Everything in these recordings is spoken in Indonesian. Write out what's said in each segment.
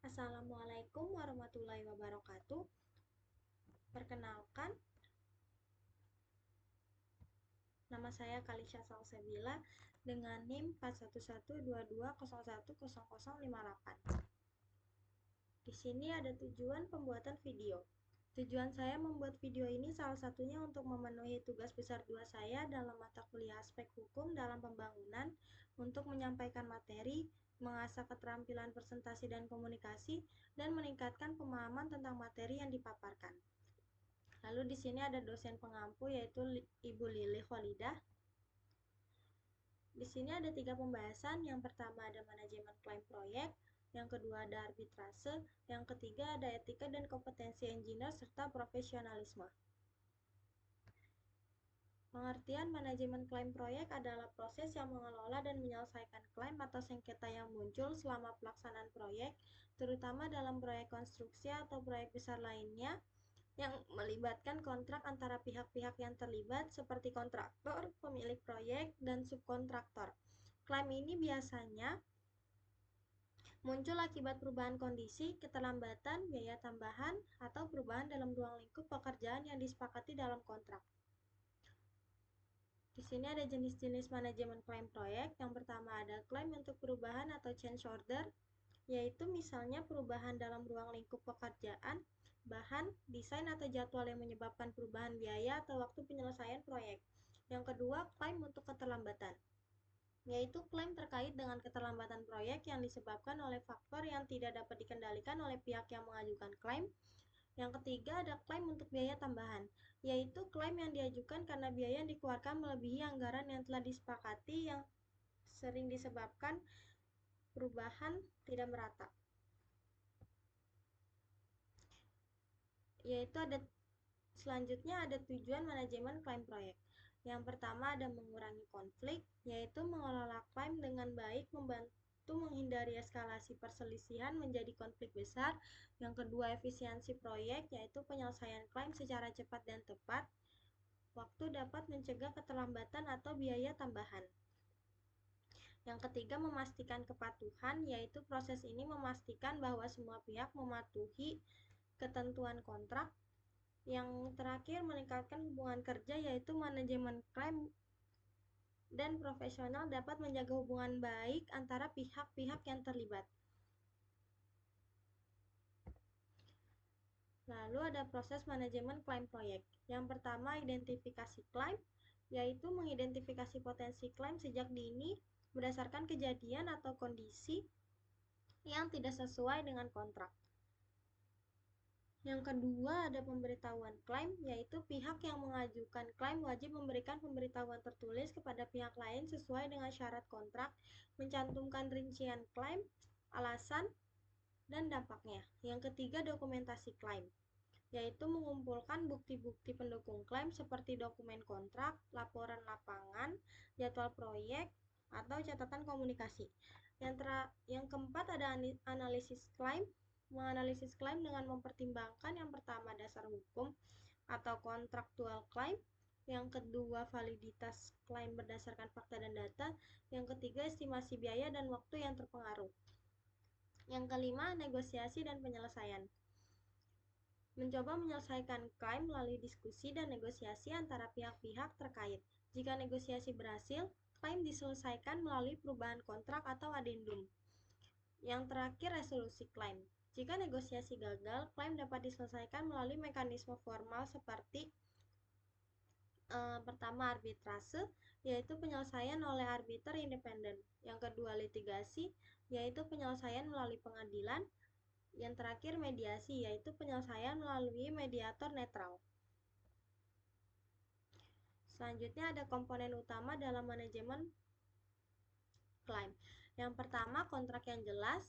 Assalamualaikum warahmatullahi wabarakatuh. Perkenalkan, nama saya Kalisha Salsabila dengan NIM 41122010058. Di sini ada tujuan pembuatan video. Tujuan saya membuat video ini salah satunya untuk memenuhi tugas besar 2 saya dalam mata kuliah aspek hukum dalam pembangunan untuk menyampaikan materi, mengasah keterampilan presentasi dan komunikasi, dan meningkatkan pemahaman tentang materi yang dipaparkan. Lalu di sini ada dosen pengampu yaitu Ibu Lili Kholidah. Di sini ada 3 pembahasan. Yang pertama ada manajemen klaim proyek, yang kedua ada arbitrase, yang ketiga ada etika dan kompetensi engineer serta profesionalisme. Pengertian manajemen klaim proyek adalah proses yang mengelola dan menyelesaikan klaim atau sengketa yang muncul selama pelaksanaan proyek, terutama dalam proyek konstruksi atau proyek besar lainnya yang melibatkan kontrak antara pihak-pihak yang terlibat seperti kontraktor, pemilik proyek, dan subkontraktor. Klaim ini biasanya muncul akibat perubahan kondisi, keterlambatan, biaya tambahan, atau perubahan dalam ruang lingkup pekerjaan yang disepakati dalam kontrak. Di sini ada jenis-jenis manajemen klaim proyek. Yang pertama ada klaim untuk perubahan atau change order, yaitu misalnya perubahan dalam ruang lingkup pekerjaan, bahan, desain atau jadwal yang menyebabkan perubahan biaya atau waktu penyelesaian proyek. Yang kedua, klaim untuk keterlambatan, yaitu klaim terkait dengan keterlambatan proyek yang disebabkan oleh faktor yang tidak dapat dikendalikan oleh pihak yang mengajukan klaim. Yang ketiga ada klaim untuk biaya tambahan, yaitu klaim yang diajukan karena biaya yang dikeluarkan melebihi anggaran yang telah disepakati yang sering disebabkan perubahan tidak merata. Selanjutnya ada tujuan manajemen klaim proyek. Yang pertama ada mengurangi konflik, yaitu mengelola klaim dengan baik membantu menghindari eskalasi perselisihan menjadi konflik besar. Yang kedua efisiensi proyek, yaitu penyelesaian klaim secara cepat dan tepat. Waktu dapat mencegah keterlambatan atau biaya tambahan. Yang ketiga memastikan kepatuhan, yaitu proses ini memastikan bahwa semua pihak mematuhi ketentuan kontrak. Yang terakhir meningkatkan hubungan kerja, yaitu manajemen klaim dan profesional dapat menjaga hubungan baik antara pihak-pihak yang terlibat. Lalu ada proses manajemen klaim proyek. Yang pertama identifikasi klaim, yaitu mengidentifikasi potensi klaim sejak dini berdasarkan kejadian atau kondisi yang tidak sesuai dengan kontrak. Yang kedua ada pemberitahuan klaim, yaitu pihak yang mengajukan klaim wajib memberikan pemberitahuan tertulis kepada pihak lain sesuai dengan syarat kontrak, mencantumkan rincian klaim, alasan, dan dampaknya. Yang ketiga dokumentasi klaim, yaitu mengumpulkan bukti-bukti pendukung klaim seperti dokumen kontrak, laporan lapangan, jadwal proyek, atau catatan komunikasi. Yang keempat ada analisis klaim. Menganalisis klaim dengan mempertimbangkan yang pertama dasar hukum atau kontraktual klaim, yang kedua validitas klaim berdasarkan fakta dan data, yang ketiga estimasi biaya dan waktu yang terpengaruh. Yang kelima negosiasi dan penyelesaian. Mencoba menyelesaikan klaim melalui diskusi dan negosiasi antara pihak-pihak terkait. Jika negosiasi berhasil, klaim diselesaikan melalui perubahan kontrak atau adendum. Yang terakhir resolusi klaim. Jika negosiasi gagal, klaim dapat diselesaikan melalui mekanisme formal seperti pertama arbitrase, yaitu penyelesaian oleh arbiter independen. Yang kedua litigasi, yaitu penyelesaian melalui pengadilan. Yang terakhir mediasi, yaitu penyelesaian melalui mediator netral. Selanjutnya ada komponen utama dalam manajemen klaim. Yang pertama kontrak yang jelas,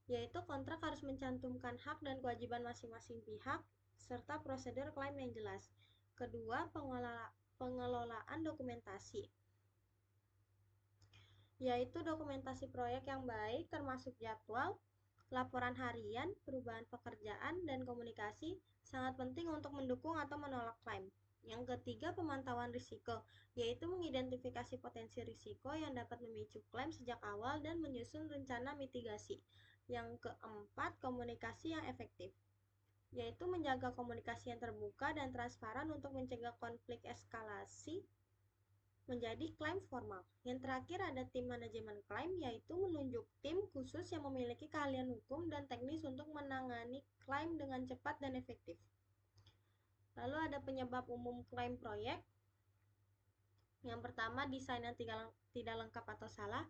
yaitu kontrak harus mencantumkan hak dan kewajiban masing-masing pihak, serta prosedur klaim yang jelas. Kedua, pengelolaan dokumentasi, yaitu dokumentasi proyek yang baik termasuk jadwal, laporan harian, perubahan pekerjaan, dan komunikasi sangat penting untuk mendukung atau menolak klaim. Yang ketiga, pemantauan risiko, yaitu mengidentifikasi potensi risiko yang dapat memicu klaim sejak awal dan menyusun rencana mitigasi. Yang keempat, komunikasi yang efektif, yaitu menjaga komunikasi yang terbuka dan transparan untuk mencegah konflik eskalasi menjadi klaim formal. Yang terakhir ada tim manajemen klaim, yaitu menunjuk tim khusus yang memiliki keahlian hukum dan teknis untuk menangani klaim dengan cepat dan efektif. Lalu ada penyebab umum klaim proyek. Yang pertama, desain yang tidak lengkap atau salah,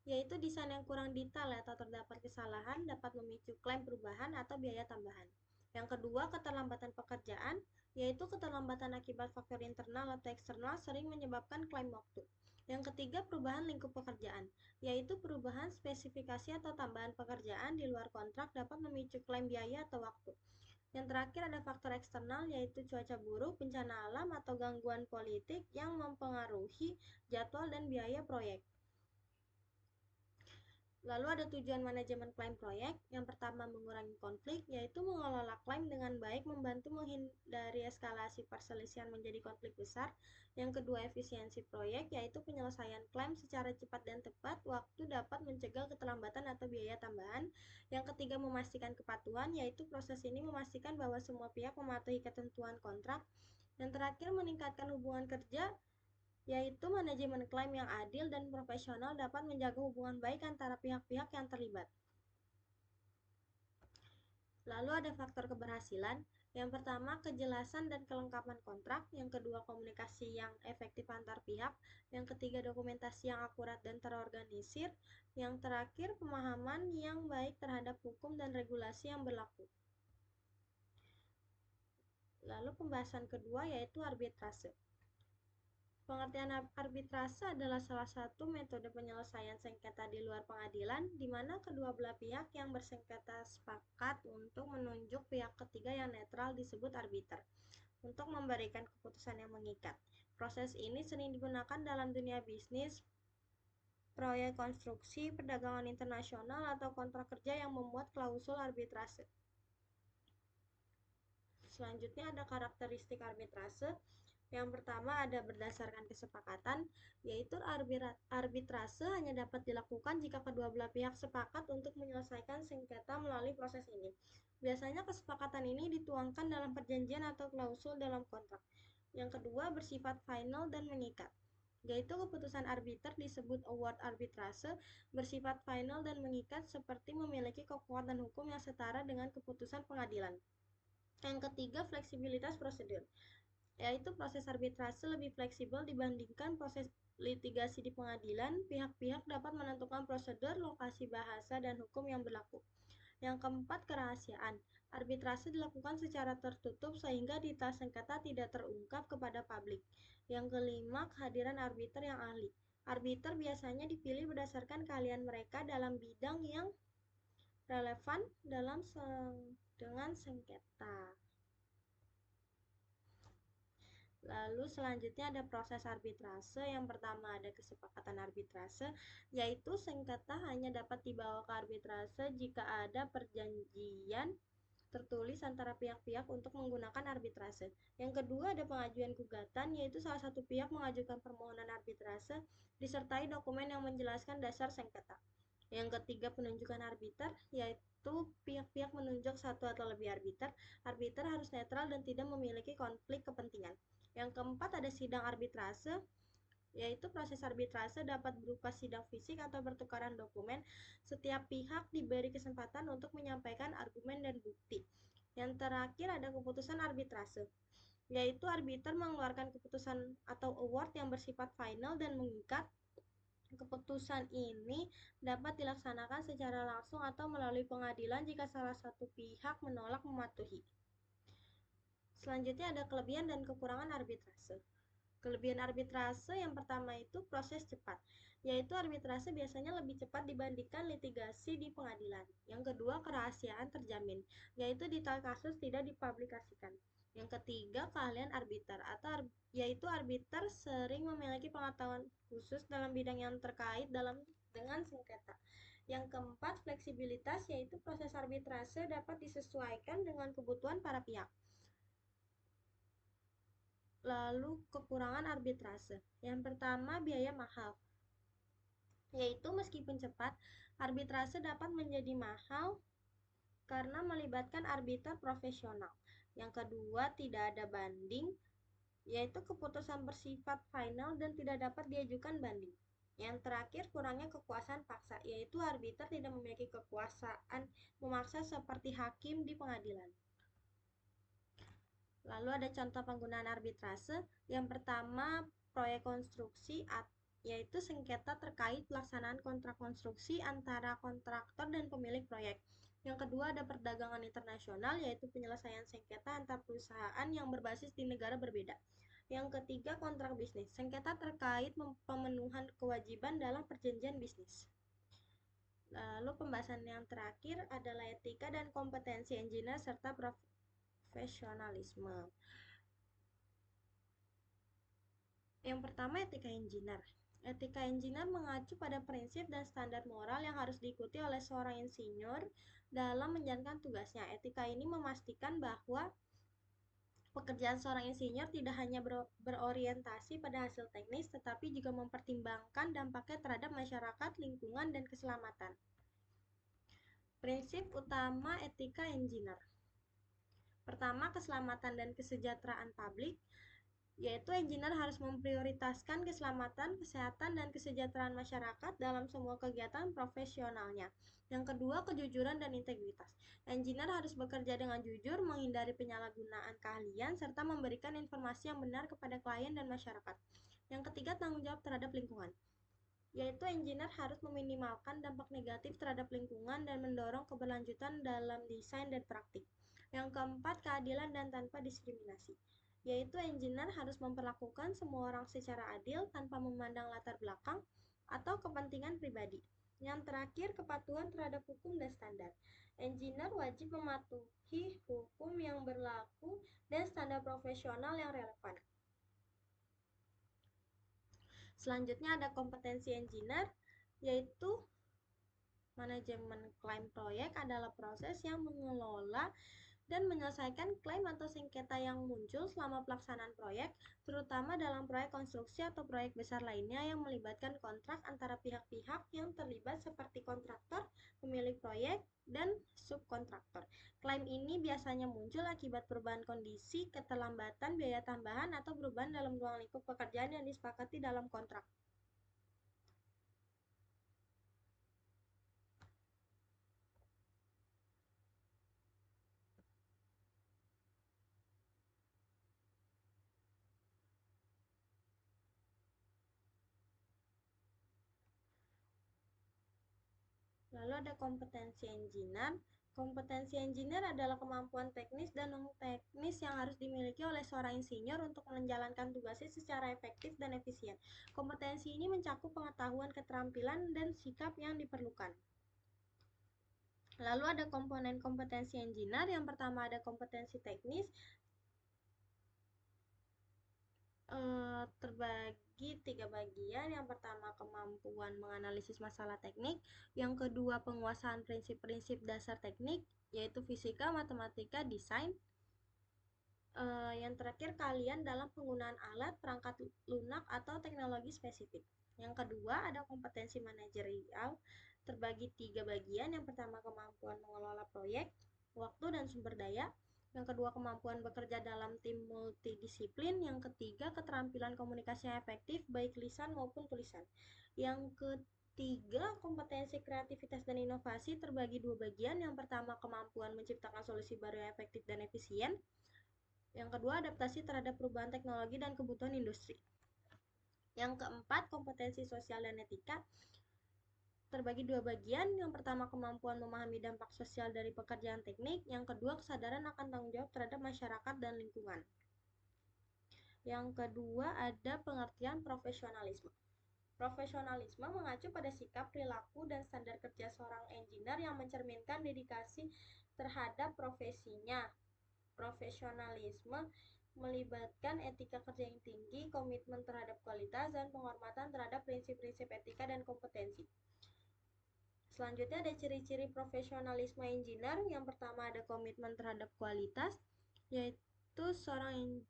yaitu desain yang kurang detail atau terdapat kesalahan dapat memicu klaim perubahan atau biaya tambahan. Yang kedua, keterlambatan pekerjaan, yaitu keterlambatan akibat faktor internal atau eksternal sering menyebabkan klaim waktu. Yang ketiga, perubahan lingkup pekerjaan, yaitu perubahan spesifikasi atau tambahan pekerjaan di luar kontrak dapat memicu klaim biaya atau waktu. Yang terakhir ada faktor eksternal, yaitu cuaca buruk, bencana alam, atau gangguan politik yang mempengaruhi jadwal dan biaya proyek. Lalu ada tujuan manajemen klaim proyek. Yang pertama, mengurangi konflik, yaitu mengelola klaim dengan baik, membantu menghindari eskalasi perselisihan menjadi konflik besar. Yang kedua, efisiensi proyek, yaitu penyelesaian klaim secara cepat dan tepat waktu dapat mencegah keterlambatan atau biaya tambahan. Yang ketiga, memastikan kepatuhan, yaitu proses ini memastikan bahwa semua pihak mematuhi ketentuan kontrak. Yang terakhir, meningkatkan hubungan kerja, yaitu manajemen klaim yang adil dan profesional dapat menjaga hubungan baik antara pihak-pihak yang terlibat. Lalu ada faktor keberhasilan. Yang pertama, kejelasan dan kelengkapan kontrak. Yang kedua, komunikasi yang efektif antar pihak. Yang ketiga, dokumentasi yang akurat dan terorganisir. Yang terakhir, pemahaman yang baik terhadap hukum dan regulasi yang berlaku. Lalu pembahasan kedua yaitu arbitrase. Pengertian arbitrase adalah salah satu metode penyelesaian sengketa di luar pengadilan, di mana kedua belah pihak yang bersengketa sepakat untuk menunjuk pihak ketiga yang netral disebut arbiter, untuk memberikan keputusan yang mengikat. Proses ini sering digunakan dalam dunia bisnis, proyek konstruksi, perdagangan internasional, atau kontrak kerja yang memuat klausul arbitrase. Selanjutnya ada karakteristik arbitrase. Yang pertama ada berdasarkan kesepakatan, yaitu arbitrase hanya dapat dilakukan jika kedua belah pihak sepakat untuk menyelesaikan sengketa melalui proses ini. Biasanya kesepakatan ini dituangkan dalam perjanjian atau klausul dalam kontrak. Yang kedua, bersifat final dan mengikat, yaitu keputusan arbiter disebut award arbitrase, bersifat final dan mengikat seperti memiliki kekuatan hukum yang setara dengan keputusan pengadilan. Yang ketiga, fleksibilitas prosedur, yaitu proses arbitrase lebih fleksibel dibandingkan proses litigasi di pengadilan. Pihak-pihak dapat menentukan prosedur, lokasi bahasa, dan hukum yang berlaku. Yang keempat, kerahasiaan. Arbitrase dilakukan secara tertutup sehingga detail sengketa tidak terungkap kepada publik. Yang kelima, kehadiran arbiter yang ahli. Arbiter biasanya dipilih berdasarkan keahlian mereka dalam bidang yang relevan dengan sengketa. Lalu selanjutnya ada proses arbitrase. Yang pertama ada kesepakatan arbitrase, yaitu sengketa hanya dapat dibawa ke arbitrase jika ada perjanjian tertulis antara pihak-pihak untuk menggunakan arbitrase. Yang kedua ada pengajuan gugatan, yaitu salah satu pihak mengajukan permohonan arbitrase disertai dokumen yang menjelaskan dasar sengketa. Yang ketiga penunjukan arbiter, yaitu pihak-pihak menunjuk satu atau lebih arbiter. Arbiter harus netral dan tidak memiliki konflik kepentingan. Yang keempat ada sidang arbitrase, yaitu proses arbitrase dapat berupa sidang fisik atau pertukaran dokumen. Setiap pihak diberi kesempatan untuk menyampaikan argumen dan bukti. Yang terakhir ada keputusan arbitrase, yaitu arbiter mengeluarkan keputusan atau award yang bersifat final dan mengikat. Keputusan ini dapat dilaksanakan secara langsung atau melalui pengadilan jika salah satu pihak menolak mematuhi. Selanjutnya ada kelebihan dan kekurangan arbitrase. Kelebihan arbitrase yang pertama itu proses cepat, yaitu arbitrase biasanya lebih cepat dibandingkan litigasi di pengadilan. Yang kedua, kerahasiaan terjamin, yaitu detail kasus tidak dipublikasikan. Yang ketiga, keahlian arbiter, yaitu arbiter sering memiliki pengetahuan khusus dalam bidang yang terkait dengan sengketa. Yang keempat, fleksibilitas, yaitu proses arbitrase dapat disesuaikan dengan kebutuhan para pihak. Lalu kekurangan arbitrase. Yang pertama, biaya mahal. yaitu meskipun cepat, arbitrase dapat menjadi mahal karena melibatkan arbiter profesional. Yang kedua, tidak ada banding, yaitu keputusan bersifat final dan tidak dapat diajukan banding. Yang terakhir, kurangnya kekuasaan paksa, yaitu arbiter tidak memiliki kekuasaan memaksa seperti hakim di pengadilan. Lalu ada contoh penggunaan arbitrase. Yang pertama, proyek konstruksi yaitu sengketa terkait pelaksanaan kontrak konstruksi antara kontraktor dan pemilik proyek. Yang kedua ada perdagangan internasional, yaitu penyelesaian sengketa antar perusahaan yang berbasis di negara berbeda. Yang ketiga kontrak bisnis, sengketa terkait pemenuhan kewajiban dalam perjanjian bisnis. Lalu pembahasan yang terakhir adalah etika dan kompetensi engineer serta profesionalisme. Yang pertama, etika engineer. Etika engineer mengacu pada prinsip dan standar moral yang harus diikuti oleh seorang insinyur dalam menjalankan tugasnya. Etika ini memastikan bahwa pekerjaan seorang insinyur tidak hanya berorientasi pada hasil teknis, tetapi juga mempertimbangkan dampaknya terhadap masyarakat, lingkungan, dan keselamatan. Prinsip utama etika engineer. Pertama, keselamatan dan kesejahteraan publik, yaitu engineer harus memprioritaskan keselamatan, kesehatan, dan kesejahteraan masyarakat dalam semua kegiatan profesionalnya. Yang kedua, kejujuran dan integritas. Engineer harus bekerja dengan jujur, menghindari penyalahgunaan keahlian, serta memberikan informasi yang benar kepada klien dan masyarakat. Yang ketiga, tanggung jawab terhadap lingkungan, yaitu engineer harus meminimalkan dampak negatif terhadap lingkungan dan mendorong keberlanjutan dalam desain dan praktik. Yang keempat, keadilan dan tanpa diskriminasi, yaitu engineer harus memperlakukan semua orang secara adil tanpa memandang latar belakang atau kepentingan pribadi. Yang terakhir, kepatuhan terhadap hukum dan standar. Engineer wajib mematuhi hukum yang berlaku dan standar profesional yang relevan. Selanjutnya ada kompetensi engineer, yaitu manajemen klaim proyek adalah proses yang mengelola dan menyelesaikan klaim atau sengketa yang muncul selama pelaksanaan proyek, terutama dalam proyek konstruksi atau proyek besar lainnya yang melibatkan kontrak antara pihak-pihak yang terlibat seperti kontraktor, pemilik proyek, dan subkontraktor. Klaim ini biasanya muncul akibat perubahan kondisi, keterlambatan, biaya tambahan, atau perubahan dalam ruang lingkup pekerjaan yang disepakati dalam kontrak. Lalu ada kompetensi engineer. Kompetensi engineer adalah kemampuan teknis dan non-teknis yang harus dimiliki oleh seorang insinyur untuk menjalankan tugasnya secara efektif dan efisien. Kompetensi ini mencakup pengetahuan, keterampilan, dan sikap yang diperlukan. Lalu ada komponen kompetensi engineer. Yang pertama ada kompetensi teknis, terbagi 3 bagian. Yang pertama kemampuan menganalisis masalah teknik, yang kedua penguasaan prinsip-prinsip dasar teknik yaitu fisika, matematika, desain, yang terakhir keahlian dalam penggunaan alat, perangkat lunak, atau teknologi spesifik. Yang kedua ada kompetensi manajerial, terbagi 3 bagian. Yang pertama kemampuan mengelola proyek, waktu, dan sumber daya. Yang kedua kemampuan bekerja dalam tim multidisiplin. Yang ketiga keterampilan komunikasi yang efektif baik lisan maupun tulisan. Yang ketiga kompetensi kreativitas dan inovasi terbagi 2 bagian. Yang pertama kemampuan menciptakan solusi baru yang efektif dan efisien. Yang kedua adaptasi terhadap perubahan teknologi dan kebutuhan industri. Yang keempat kompetensi sosial dan etika terbagi 2 bagian. Yang pertama kemampuan memahami dampak sosial dari pekerjaan teknik. Yang kedua kesadaran akan tanggung jawab terhadap masyarakat dan lingkungan. Yang kedua ada pengertian profesionalisme. Profesionalisme mengacu pada sikap, perilaku, dan standar kerja seorang engineer yang mencerminkan dedikasi terhadap profesinya. Profesionalisme melibatkan etika kerja yang tinggi, komitmen terhadap kualitas, dan penghormatan terhadap prinsip-prinsip etika dan kompetensi. Selanjutnya ada ciri-ciri profesionalisme engineer. Yang pertama ada komitmen terhadap kualitas, yaitu seorang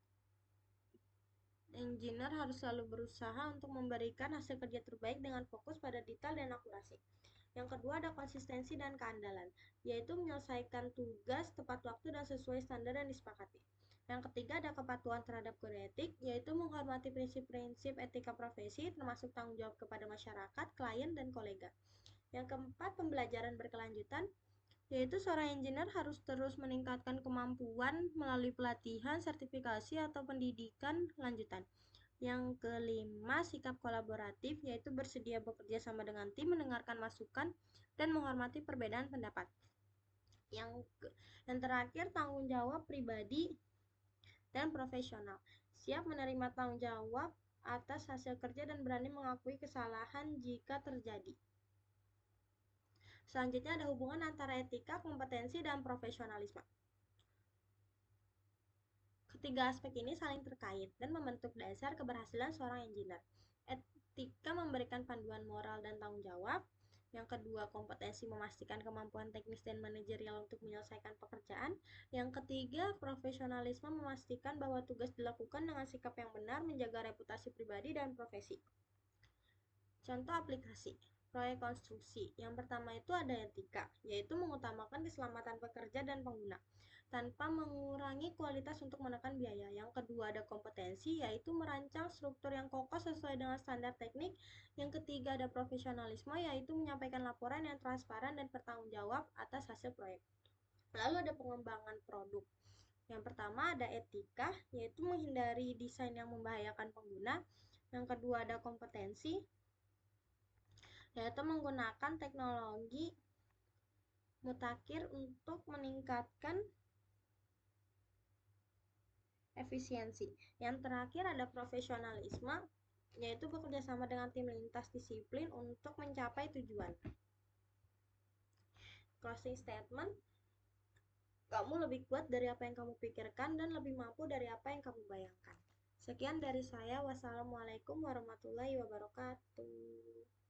engineer harus selalu berusaha untuk memberikan hasil kerja terbaik dengan fokus pada detail dan akurasi. Yang kedua ada konsistensi dan keandalan, yaitu menyelesaikan tugas tepat waktu dan sesuai standar yang disepakati. Yang ketiga ada kepatuhan terhadap kode etik, yaitu menghormati prinsip-prinsip etika profesi termasuk tanggung jawab kepada masyarakat, klien, dan kolega. Yang keempat, pembelajaran berkelanjutan, yaitu seorang engineer harus terus meningkatkan kemampuan melalui pelatihan, sertifikasi, atau pendidikan lanjutan. Yang kelima, sikap kolaboratif, yaitu bersedia bekerja sama dengan tim, mendengarkan masukan, dan menghormati perbedaan pendapat. Yang terakhir, tanggung jawab pribadi dan profesional. Siap menerima tanggung jawab atas hasil kerja dan berani mengakui kesalahan jika terjadi. Selanjutnya ada hubungan antara etika, kompetensi, dan profesionalisme. Ketiga aspek ini saling terkait dan membentuk dasar keberhasilan seorang engineer. Etika memberikan panduan moral dan tanggung jawab. Yang kedua, kompetensi memastikan kemampuan teknis dan manajerial untuk menyelesaikan pekerjaan. Yang ketiga, profesionalisme memastikan bahwa tugas dilakukan dengan sikap yang benar, menjaga reputasi pribadi dan profesi. Contoh aplikasi proyek konstruksi. Yang pertama itu ada etika, yaitu mengutamakan keselamatan pekerja dan pengguna tanpa mengurangi kualitas untuk menekan biaya. Yang kedua ada kompetensi, yaitu merancang struktur yang kokoh sesuai dengan standar teknik. Yang ketiga ada profesionalisme, yaitu menyampaikan laporan yang transparan dan bertanggung jawab atas hasil proyek. Lalu ada pengembangan produk. Yang pertama ada etika, yaitu menghindari desain yang membahayakan pengguna. Yang kedua ada kompetensi, yaitu menggunakan teknologi mutakhir untuk meningkatkan efisiensi. Yang terakhir ada profesionalisme, yaitu bekerja sama dengan tim lintas disiplin untuk mencapai tujuan. Closing statement, kamu lebih kuat dari apa yang kamu pikirkan dan lebih mampu dari apa yang kamu bayangkan. Sekian dari saya. Wassalamualaikum warahmatullahi wabarakatuh.